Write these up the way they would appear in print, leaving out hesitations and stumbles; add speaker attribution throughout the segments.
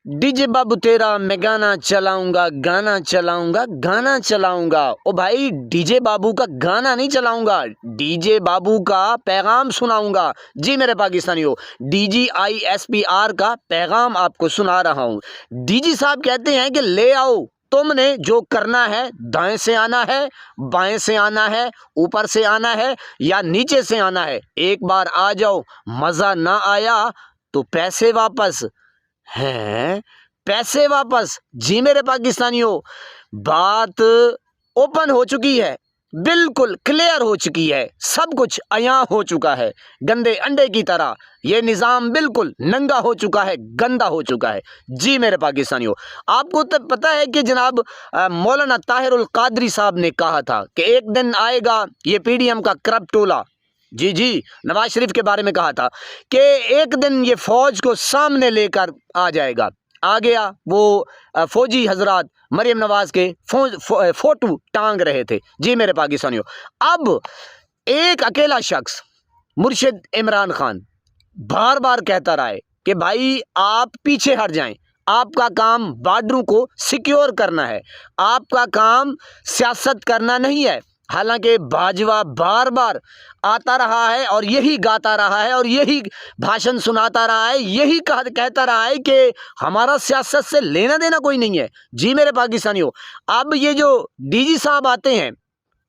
Speaker 1: DJ बाबू तेरा मैं गाना चलाऊंगा, गाना चलाऊंगा, गाना चलाऊंगा। ओ भाई, डीजे बाबू का गाना नहीं चलाऊंगा, डीजे बाबू का पैगाम सुनाऊंगा। जी मेरे पाकिस्तानियों, DGISPR का पैगाम आपको सुना रहा हूँ। डीजी साहब कहते हैं कि ले आओ, तुमने जो करना है, दाएं से आना है, बाएं से आना है, ऊपर से आना है या नीचे से आना है, एक बार आ जाओ। मजा ना आया तो पैसे वापस हैं, पैसे वापस। जी मेरे पाकिस्तानियों, बात ओपन हो चुकी है, बिल्कुल क्लियर हो चुकी है, सब कुछ अयां हो चुका है, गंदे अंडे की तरह ये निज़ाम बिल्कुल नंगा हो चुका है, गंदा हो चुका है। जी मेरे पाकिस्तानियों, आपको तो पता है कि जनाब मौलाना ताहिरुल कादरी साहब ने कहा था कि एक दिन आएगा ये PDM का करप्ट टोला। जी जी, नवाज शरीफ के बारे में कहा था कि एक दिन ये फौज को सामने लेकर आ जाएगा। आ गया, वो फौजी हजरात मरियम नवाज के फोटो टांग रहे थे। जी मेरे पाकिस्तानियों, अब एक अकेला शख्स मुर्शिद इमरान खान बार बार कहता रहा है कि भाई आप पीछे हट जाएं, आपका काम बॉर्डरों को सिक्योर करना है, आपका काम सियासत करना नहीं है। हालांकि बाजवा बार बार आता रहा है और यही गाता रहा है और यही भाषण सुनाता रहा है, यही कहता रहा है कि हमारा सियासत से लेना देना कोई नहीं है। जी मेरे पाकिस्तानियों, अब ये जो डीजी साहब आते हैं,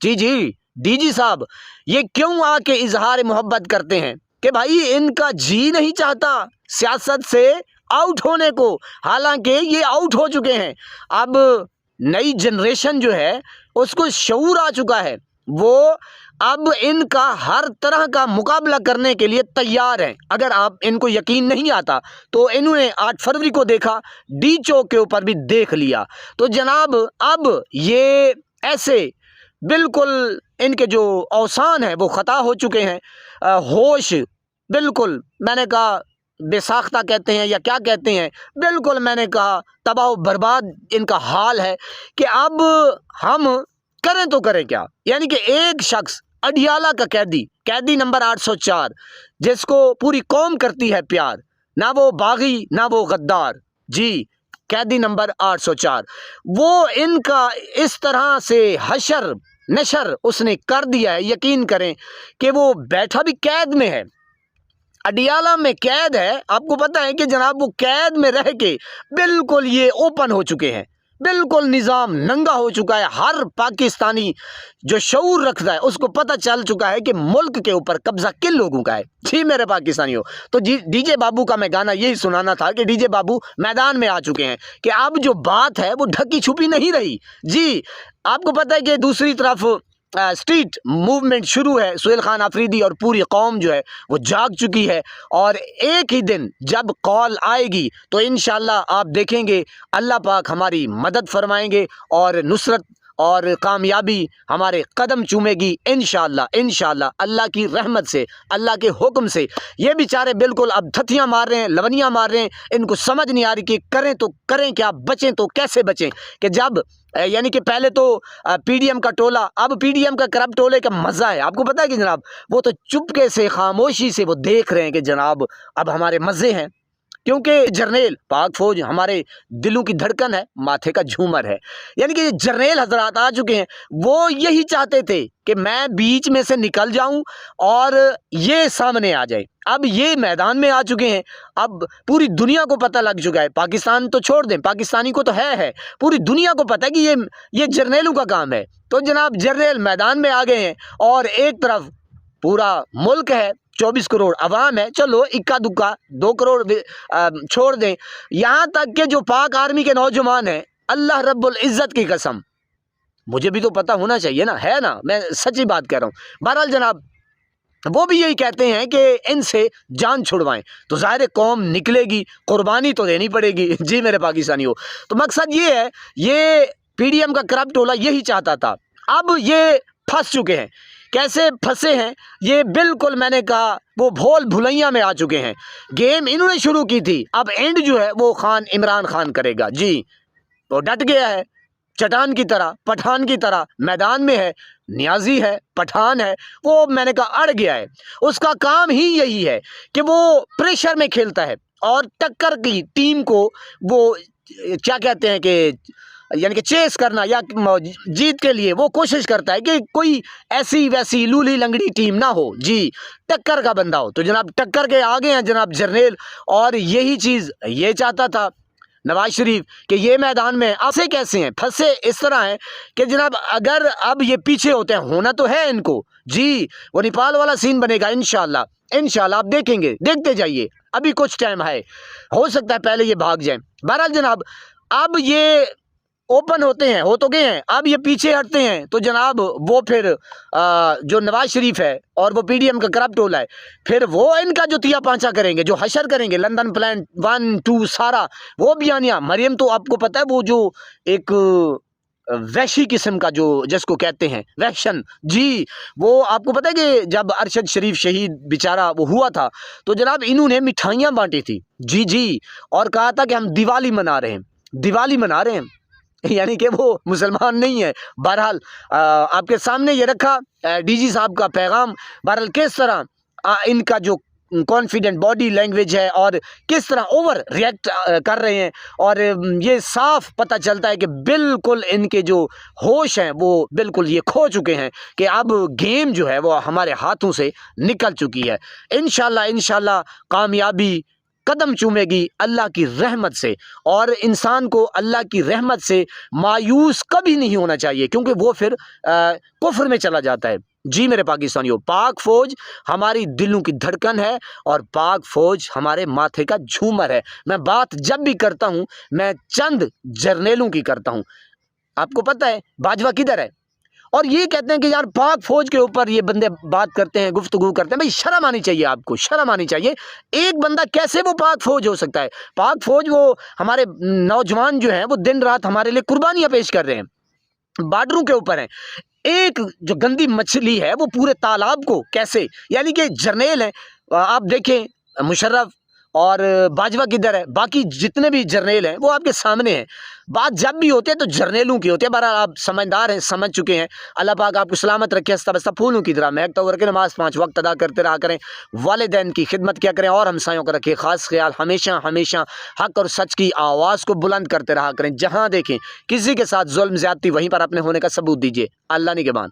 Speaker 1: जी जी डीजी साहब, ये क्यों आके इजहार मोहब्बत करते हैं कि भाई इनका जी नहीं चाहता सियासत से आउट होने को, हालांकि ये आउट हो चुके हैं। अब नई जनरेशन जो है उसको शऊर आ चुका है, वो अब इनका हर तरह का मुकाबला करने के लिए तैयार हैं। अगर आप इनको यकीन नहीं आता तो इन्होंने 8 फरवरी को देखा, डी चौक के ऊपर भी देख लिया। तो जनाब अब ये ऐसे बिल्कुल इनके जो औसान हैं वो ख़ता हो चुके हैं, होश बिल्कुल, मैंने कहा बेसाख्ता कहते हैं या क्या कहते हैं, बिल्कुल मैंने कहा तबाह बर्बाद इनका हाल है कि अब हम करें तो करें क्या। यानी कि एक शख्स अडियाला का कैदी नंबर 804, जिसको पूरी कौम करती है प्यार, ना वो बागी ना वो गद्दार, जी कैदी नंबर 804, वो इनका इस तरह से हशर नशर उसने कर दिया है। यकीन करें कि वो बैठा भी कैद में है, अडियाला में कैद है। आपको पता है कि जनाब वो कैद में रह के बिल्कुल ये ओपन हो चुके हैं, बिल्कुल निज़ाम नंगा हो चुका है। हर पाकिस्तानी जो शऊर रखता है उसको पता चल चुका है कि मुल्क के ऊपर कब्जा किन लोगों का है। जी मेरे पाकिस्तानियों, तो डीजे बाबू का मैं गाना यही सुनाना था कि डीजे बाबू मैदान में आ चुके हैं कि अब जो बात है वो ढकी छुपी नहीं रही। जी आपको पता है कि दूसरी तरफ स्ट्रीट मूवमेंट शुरू है, सुहेल खान आफरीदी और पूरी कौम जो है वो जाग चुकी है। और एक ही दिन जब कॉल आएगी तो इंशाल्लाह आप देखेंगे अल्लाह पाक हमारी मदद फरमाएंगे और नुसरत और कामयाबी हमारे कदम चूमेगी इंशाल्लाह। इंशाल्लाह अल्लाह की रहमत से, अल्लाह के हुक्म से। ये बेचारे बिल्कुल अब थथियाँ मार रहे हैं, लवनियाँ मार रहे हैं, इनको समझ नहीं आ रही कि करें तो करें क्या, बचें तो कैसे बचें। कि जब यानी कि पहले तो PDM का टोला, अब PDM का करप्ट टोले का मज़ा है। आपको पता है कि जनाब वो तो चुपके से खामोशी से वो देख रहे हैं कि जनाब अब हमारे मज़े हैं, क्योंकि जर्नेल पाक फौज हमारे दिलों की धड़कन है, माथे का झूमर है। यानी कि जर्नेल हजरात आ चुके हैं, वो यही चाहते थे कि मैं बीच में से निकल जाऊं और ये सामने आ जाए। अब ये मैदान में आ चुके हैं, अब पूरी दुनिया को पता लग चुका है, पाकिस्तान तो छोड़ दें, पाकिस्तानी को तो है, पूरी दुनिया को पता है कि ये जर्नेलों का काम है। तो जनाब जर्नेल मैदान में आ गए हैं और एक तरफ पूरा मुल्क है, 24 करोड़ अवाम है, चलो इक्का दुक्का 2 करोड़ छोड़ दें, यहाँ तक कि जो पाक आर्मी के नौजवान हैं, अल्लाह रब्बुल इज़्ज़त की कसम, मुझे भी तो पता होना चाहिए ना, है ना, मैं सच्ची बात कह रहा हूँ। बहरहाल जनाब वो भी यही कहते हैं कि इनसे जान छुड़वाएं, तो ज़ाहिर कौम निकलेगी, कुर्बानी तो देनी पड़ेगी। जी मेरे पाकिस्तानियों, तो मकसद ये है, ये PDM का करप्ट टोला यही चाहता था। अब ये फंस चुके हैं, कैसे फंसे हैं ये बिल्कुल मैंने कहा वो भोल भुलैया में आ चुके हैं। गेम इन्होंने शुरू की थी, अब एंड जो है वो इमरान खान करेगा। जी तो डट गया है, चट्टान की तरह, पठान की तरह मैदान में है, नियाजी है, पठान है, वो मैंने कहा अड़ गया है। उसका काम ही यही है कि वो प्रेशर में खेलता है और टक्कर की टीम को वो क्या कहते हैं कि यानी कि चेस करना या जीत के लिए वो कोशिश करता है कि कोई ऐसी वैसी लूली लंगड़ी टीम ना हो जी, टक्कर का बंदा हो। तो जनाब टक्कर के आगे हैं जनाब जर्नेल, और यही चीज़ ये चाहता था नवाज शरीफ कि ये मैदान में फंसे कैसे हैं, फंसे इस तरह हैं कि जनाब अगर अब ये पीछे होते हैं, होना तो है इनको जी, वो नेपाल वाला सीन बनेगा इंशाल्लाह इंशाल्लाह, आप देखेंगे, देखते जाइए, अभी कुछ टाइम है, हो सकता है पहले ये भाग जाएं। बहरहाल जनाब अब ये ओपन होते हैं, हो तो गए हैं, अब ये पीछे हटते हैं तो जनाब वो फिर जो नवाज शरीफ है और वो पीडीएम का करप्ट टोला है, फिर वो इनका जो तिया पांचा करेंगे, जो हशर करेंगे, लंदन प्लान 1 2 सारा वो बयानिया। मरियम तो आपको पता है वो जो एक वैशी किस्म का जो जिसको कहते हैं वैशन जी, वो आपको पता है कि जब अरशद शरीफ शहीद बेचारा वो हुआ था तो जनाब इन्होंने मिठाइयाँ बांटी थी जी जी, और कहा था कि हम दिवाली मना रहे हैं, दिवाली मना रहे हैं, यानी कि वो मुसलमान नहीं है। बहरहाल आपके सामने ये रखा डीजी साहब का पैगाम। बहरहाल किस तरह इनका जो कॉन्फिडेंट बॉडी लैंग्वेज है और किस तरह ओवर रिएक्ट कर रहे हैं, और ये साफ पता चलता है कि बिल्कुल इनके जो होश हैं वो बिल्कुल ये खो चुके हैं कि अब गेम जो है वो हमारे हाथों से निकल चुकी है। इंशाल्लाह इंशाल्लाह कामयाबी कदम चूमेगी अल्लाह की रहमत से, और इंसान को अल्लाह की रहमत से मायूस कभी नहीं होना चाहिए, क्योंकि वो फिर कुफ्र में चला जाता है जी। मेरे पाकिस्तानियों, पाक फौज हमारी दिलों की धड़कन है और पाक फौज हमारे माथे का झूमर है। मैं बात जब भी करता हूँ मैं चंद जर्नेलों की करता हूँ। आपको पता है बाजवा किधर है, और ये कहते हैं कि यार पाक फौज के ऊपर ये बंदे बात करते हैं, गुफ्तगू करते हैं। भाई शर्म आनी चाहिए आपको, शर्म आनी चाहिए। एक बंदा कैसे वो पाक फौज हो सकता है? पाक फौज वो हमारे नौजवान जो हैं वो दिन रात हमारे लिए कुर्बानियां पेश कर रहे हैं, बॉर्डरों के ऊपर हैं। एक जो गंदी मछली है वो पूरे तालाब को कैसे, यानी कि जर्नेल हैं, आप देखें मुशर्रफ और बाजवा किधर है, बाकी जितने भी जर्नेल हैं वो आपके सामने हैं। बात जब भी होती है तो जर्नेलों की होती है। बहरहाल आप समझदार हैं, समझ चुके हैं। अल्लाह पाक आपको सलामत रखे, हस्ता बस्ता फूलों की तरह महकता हुआ रखे। नमाज 5 वक्त अदा करते रहा करें, वालिदैन की खिदमत किया करें, और हमसायों का रखें खास ख्याल। हमेशा हमेशा हक और सच की आवाज़ को बुलंद करते रहा करें। जहाँ देखें किसी के साथ जुल्म ज़्यादती वहीं पर अपने होने का सबूत दीजिए। अल्लाह निगहबान।